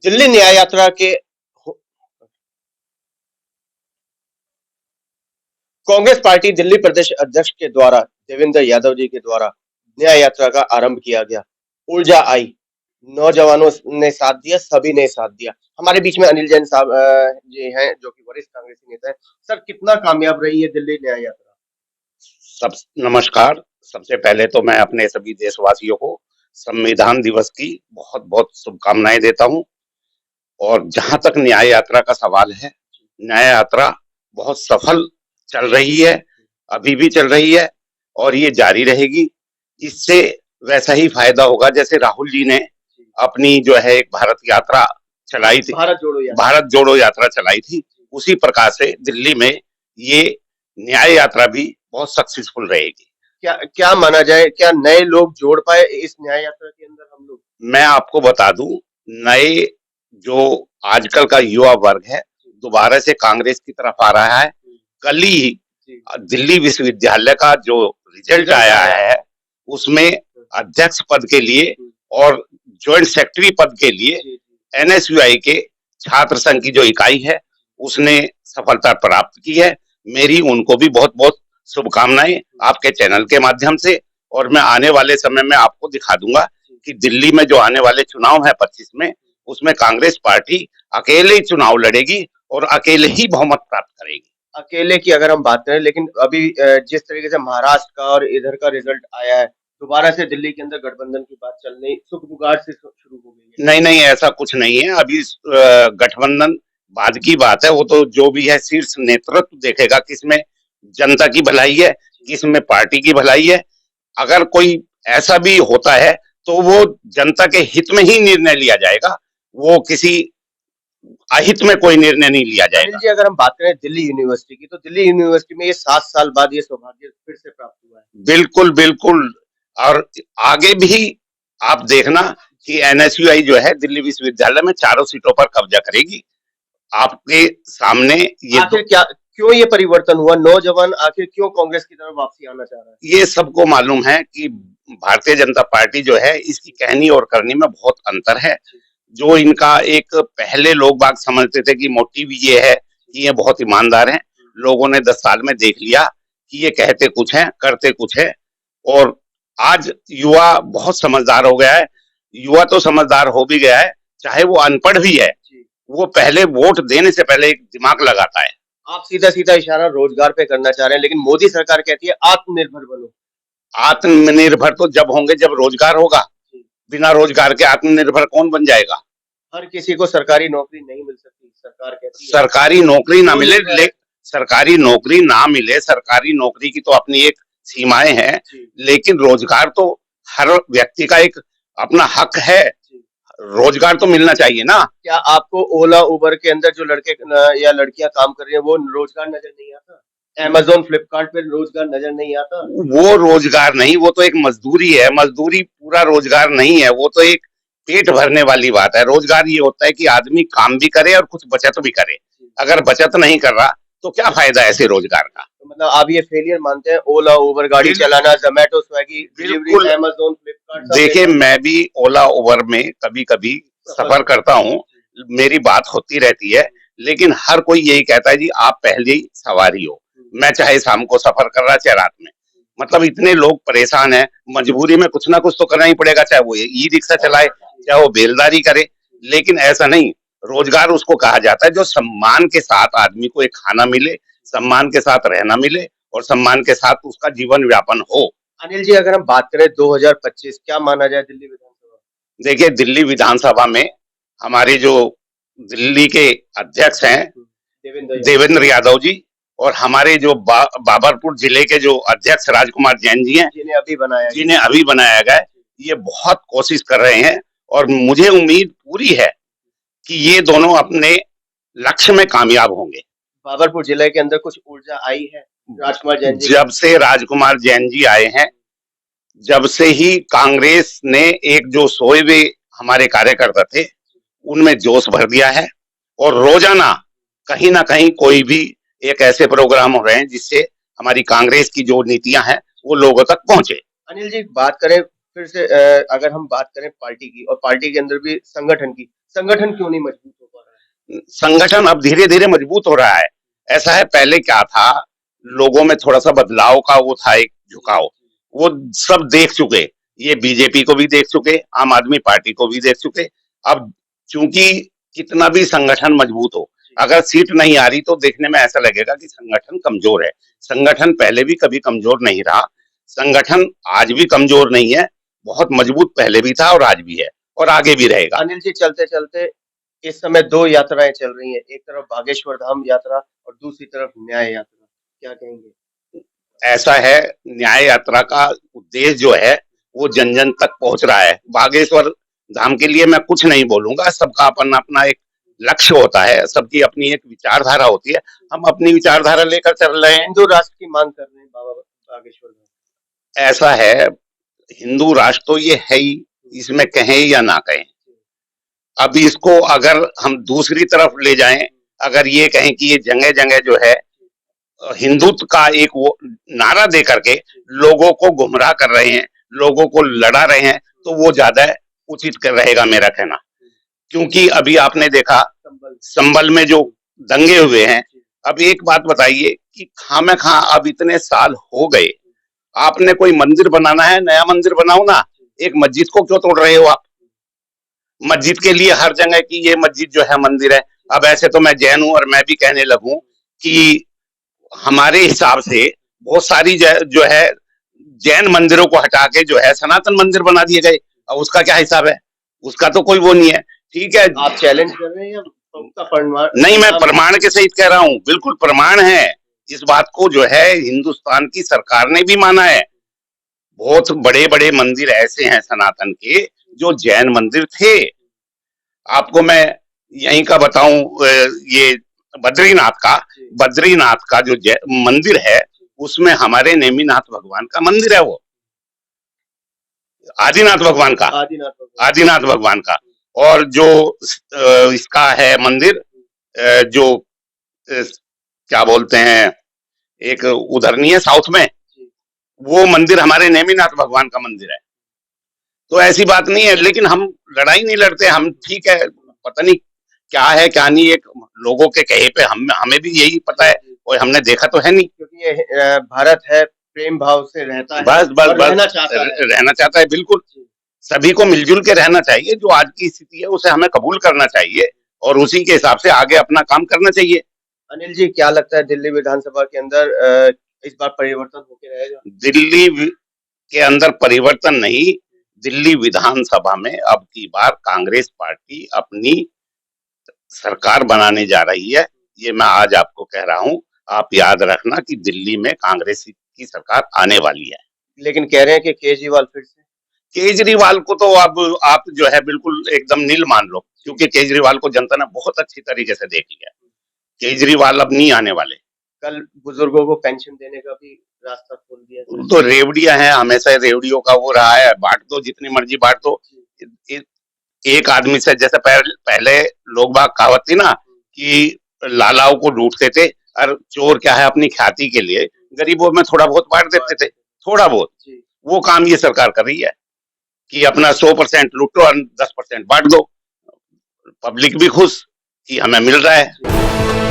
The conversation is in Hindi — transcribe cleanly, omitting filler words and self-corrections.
दिल्ली न्याय यात्रा के कांग्रेस पार्टी दिल्ली प्रदेश अध्यक्ष के द्वारा देवेंद्र यादव जी के द्वारा न्याय यात्रा का आरंभ किया गया। ऊर्जा आई, नौजवानों ने साथ दिया, सभी ने साथ दिया। हमारे बीच में अनिल जैन साहब जी हैं जो कि वरिष्ठ कांग्रेसी नेता हैं। सर, कितना कामयाब रही है दिल्ली न्याय यात्रा? सब नमस्कार। सबसे पहले तो मैं अपने सभी देशवासियों को संविधान दिवस की बहुत बहुत शुभकामनाएं देता हूं। और जहां तक न्याय यात्रा का सवाल है, न्याय यात्रा बहुत सफल चल रही है, अभी भी चल रही है और ये जारी रहेगी। इससे वैसा ही फायदा होगा जैसे राहुल जी ने अपनी जो है एक भारत यात्रा चलाई थी, भारत जोड़ो यात्रा चलाई थी। उसी प्रकार से दिल्ली में ये न्याय यात्रा भी बहुत सक्सेसफुल रहेगी। क्या क्या माना जाए, क्या नए लोग जोड़ पाए इस न्याय यात्रा के अंदर हम लोग? मैं आपको बता दूं, नए जो आजकल का युवा वर्ग है दोबारा से कांग्रेस की तरफ आ रहा है। कल ही दिल्ली विश्वविद्यालय का जो रिजल्ट आया है उसमें अध्यक्ष पद के लिए और ज्वाइंट सेक्रेटरी पद के लिए एनएसयूआई के छात्र संघ की जो इकाई है उसने सफलता प्राप्त की है। मेरी उनको भी बहुत बहुत शुभकामनाएं आपके चैनल के माध्यम से। और मैं आने वाले समय में आपको दिखा दूंगा कि दिल्ली में जो आने वाले चुनाव है 25 में, उसमें कांग्रेस पार्टी अकेले ही चुनाव लड़ेगी और अकेले ही बहुमत प्राप्त करेगी। अकेले की अगर हम बात करें, लेकिन अभी जिस तरीके से महाराष्ट्र का और इधर का रिजल्ट आया है, दोबारा से दिल्ली के अंदर गठबंधन की बात चलनी सुगबुगाहट से शुरू हो गई है। नहीं नहीं, ऐसा कुछ नहीं है। अभी गठबंधन बाद की बात है। वो तो जो भी है शीर्ष नेतृत्व देखेगा किसमें जनता की भलाई है, किसमें पार्टी की भलाई है। अगर कोई ऐसा भी होता है तो वो जनता के हित में ही निर्णय लिया जाएगा, वो किसी अहित में कोई निर्णय नहीं लिया जाएगा। जी, अगर हम बात करें दिल्ली यूनिवर्सिटी की, तो दिल्ली यूनिवर्सिटी में ये 7 साल बाद ये सौभाग्य फिर से प्राप्त हुआ है। बिल्कुल बिल्कुल। और आगे भी आप देखना कि एनएसयूआई जो है दिल्ली विश्वविद्यालय में चारों सीटों पर कब्जा करेगी। आपके सामने ये आखिर क्या, क्यों ये परिवर्तन हुआ? नौजवान आखिर क्यों कांग्रेस की तरफ वापसी आना चाह रहा है? ये सबको मालूम है कि भारतीय जनता पार्टी जो है इसकी कहनी और करनी में बहुत अंतर है। जो इनका एक पहले लोग बाग समझते थे कि मोटिव ये है कि ये बहुत ईमानदार हैं। लोगों ने 10 साल में देख लिया कि ये कहते कुछ है करते कुछ है। और आज युवा बहुत समझदार हो गया है। युवा तो समझदार हो भी गया है, चाहे वो अनपढ़ भी है, वो पहले वोट देने से पहले एक दिमाग लगाता है। आप सीधा सीधा इशारा रोजगार पे करना चाह रहे हैं, लेकिन मोदी सरकार कहती है आत्मनिर्भर बनो। आत्मनिर्भर तो जब होंगे जब रोजगार होगा। बिना रोजगार के आत्मनिर्भर कौन बन जाएगा? हर किसी को सरकारी नौकरी नहीं मिल सकती, सरकार कहती है। सरकारी नौकरी ना मिले, सरकारी नौकरी ना मिले, सरकारी नौकरी की तो अपनी एक सीमाएं हैं, लेकिन रोजगार तो हर व्यक्ति का एक अपना हक है। रोजगार तो मिलना चाहिए ना। क्या आपको ओला उबर के अंदर जो लड़के या लड़कियां काम कर रही है वो रोजगार नजर नहीं आता? अमेज़न फ्लिपकार्ट पे रोजगार नजर नहीं आता? वो रोजगार नहीं, वो तो एक मजदूरी है। मजदूरी पूरा रोजगार नहीं है, वो तो एक पेट भरने वाली बात है। रोजगार ये होता है कि आदमी काम भी करे और कुछ बचत भी करे। अगर बचत नहीं कर रहा तो क्या फायदा ऐसे रोजगार का? तो मतलब आप ये फेलियर मानते हैं, ओला उबर गाड़ी चलाना, जोमेटो स्विगी डिलीवरी, अमेज़न फ्लिपकार्ट? देखिए, मैं भी ओला उबर में कभी कभी सफर करता हूँ, मेरी बात होती रहती है। लेकिन हर कोई यही कहता है जी आप पहली सवारी हो। मैं चाहे शाम को सफर कर रहा चाहे रात में, मतलब इतने लोग परेशान हैं। मजबूरी में कुछ ना कुछ तो करना ही पड़ेगा, चाहे वो ई रिक्शा चलाए, चाहे वो बेलदारी करे। लेकिन ऐसा नहीं, रोजगार उसको कहा जाता है जो सम्मान के साथ आदमी को एक खाना मिले, सम्मान के साथ रहना मिले और सम्मान के साथ उसका जीवन व्यापन हो। अनिल जी, अगर हम बात करें 2025, क्या माना जाए दिल्ली विधानसभा? देखिए, दिल्ली विधानसभा में हमारे जो दिल्ली के अध्यक्ष हैं देवेंद्र यादव जी, और हमारे जो बाबरपुर जिले के जो अध्यक्ष राजकुमार जैन जी हैं, जिन्हें अभी बनाया गया है, ये बहुत कोशिश कर रहे हैं। और मुझे उम्मीद पूरी है कि ये दोनों अपने लक्ष्य में कामयाब होंगे। बाबरपुर जिले के अंदर कुछ ऊर्जा आई है राजकुमार जैन जी? जब से राजकुमार जैन जी आए हैं, जब से ही कांग्रेस ने एक जो सोए हुए हमारे कार्यकर्ता थे उनमें जोश भर दिया है। और रोजाना कहीं ना कहीं कोई भी एक ऐसे प्रोग्राम हो रहे हैं जिससे हमारी कांग्रेस की जो नीतियां हैं वो लोगों तक पहुंचे। अनिल जी, बात करें फिर से, अगर हम बात करें पार्टी की, और पार्टी के अंदर भी संगठन की, संगठन क्यों नहीं मजबूत हो पा रहा है? संगठन अब धीरे धीरे मजबूत हो रहा है। ऐसा है, पहले क्या था, लोगों में थोड़ा सा बदलाव का वो था, एक झुकाव, वो सब देख चुके। ये बीजेपी को भी देख चुके, आम आदमी पार्टी को भी देख चुके। अब चूंकि कितना भी संगठन मजबूत हो, अगर सीट नहीं आ रही तो देखने में ऐसा लगेगा कि संगठन कमजोर है। संगठन पहले भी कभी कमजोर नहीं रहा, संगठन आज भी कमजोर नहीं है, बहुत मजबूत पहले भी था और आज भी है और आगे भी रहेगा। अनिल जी, चलते चलते इस समय दो यात्राएं चल रही हैं, एक तरफ बागेश्वर धाम यात्रा और दूसरी तरफ न्याय यात्रा, क्या कहेंगे? ऐसा है, न्याय यात्रा का उद्देश्य जो है वो जन जन तक पहुंच रहा है। बागेश्वर धाम के लिए मैं कुछ नहीं बोलूंगा, सबका अपना अपना एक लक्ष्य होता है, सबकी अपनी एक विचारधारा होती है। हम अपनी विचारधारा लेकर चल रहे हैं। हिंदू राष्ट्र की मांग कर रहे हैं बाबा बागेश्वर धाम। ऐसा है, हिंदू राष्ट्र तो ये है ही, इसमें कहें या ना कहें। अब इसको अगर हम दूसरी तरफ ले जाएं, अगर ये कहें कि ये जगह जगह जो है हिंदुत्व का एक वो नारा दे करके लोगों को गुमराह कर रहे हैं, लोगों को लड़ा रहे हैं, तो वो ज्यादा उचित कर रहेगा मेरा कहना। क्योंकि अभी आपने देखा संभल में जो दंगे हुए हैं। अब एक बात बताइए कि खामखा अब इतने साल हो गए, आपने कोई मंदिर बनाना है, नया मंदिर बनाओ ना, एक मस्जिद को क्यों तोड़ रहे हो आप? मस्जिद के लिए हर जगह की ये मस्जिद जो है मंदिर है। अब ऐसे तो मैं जैन हूं और मैं भी कहने लगूं कि हमारे हिसाब से बहुत सारी जो है जैन मंदिरों को हटा के जो है सनातन मंदिर बना दिए गए। अब उसका क्या हिसाब है? उसका तो कोई वो नहीं है। ठीक है, आप चैलेंज कर रहे हैं या उसका प्रमाण? नहीं, मैं प्रमाण के सहित कह रहा हूँ, बिल्कुल प्रमाण है। इस बात को जो है हिंदुस्तान की सरकार ने भी माना है। बहुत बड़े बड़े मंदिर ऐसे हैं सनातन के जो जैन मंदिर थे। आपको मैं यहीं का बताऊं, ये बद्रीनाथ का जो मंदिर है, उसमें हमारे नेमिनाथ भगवान का मंदिर है, वो आदिनाथ भगवान का, आदिनाथ भगवान का। और जो इसका है मंदिर, जो क्या बोलते हैं, एक उधर नहीं है साउथ में, वो मंदिर हमारे नेमिनाथ भगवान का मंदिर है। तो ऐसी बात नहीं है, लेकिन हम लड़ाई नहीं लड़ते। हम ठीक है, पता नहीं क्या है क्या नहीं, एक लोगों के कहे पे हमें भी यही पता है और हमने देखा तो है नहीं। क्योंकि ये भारत है, प्रेम भाव से रहता है, बस बस और बस रहना चाहता है। बिल्कुल। सभी को मिलजुल के रहना चाहिए। जो आज की स्थिति है उसे हमें कबूल करना चाहिए और उसी के हिसाब से आगे अपना काम करना चाहिए। अनिल जी, क्या लगता है दिल्ली विधानसभा के अंदर इस बार परिवर्तन होके रहेगा? दिल्ली के अंदर परिवर्तन नहीं, दिल्ली विधानसभा में अब की बार कांग्रेस पार्टी अपनी सरकार बनाने जा रही है। ये मैं आज आपको कह रहा हूं। आप याद रखना कि दिल्ली में कांग्रेस की सरकार आने वाली है। लेकिन कह रहे हैं कि केजरीवाल फिर से। केजरीवाल को तो अब आप जो है बिल्कुल एकदम नील मान लो, क्योंकि केजरीवाल को जनता ने बहुत अच्छी तरीके से देख लिया। केजरीवाल अब नहीं आने वाले। कल बुजुर्गों को पेंशन देने का भी रास्ता खोल दिया। तो रेवड़िया है, हमेशा रेवड़ियों का वो रहा है, बांट दो जितनी मर्जी बांट दो। एक आदमी से, जैसे पहले लोग बाग कहावत थी ना कि लालाओं को लूटते थे और चोर क्या है अपनी ख्याति के लिए गरीबों में थोड़ा बहुत बांट देते थे, थोड़ा बहुत। वो काम ये सरकार कर रही है कि अपना 100% लूटो और 10% बांट दो। पब्लिक भी खुश कि हमें मिल रहा है।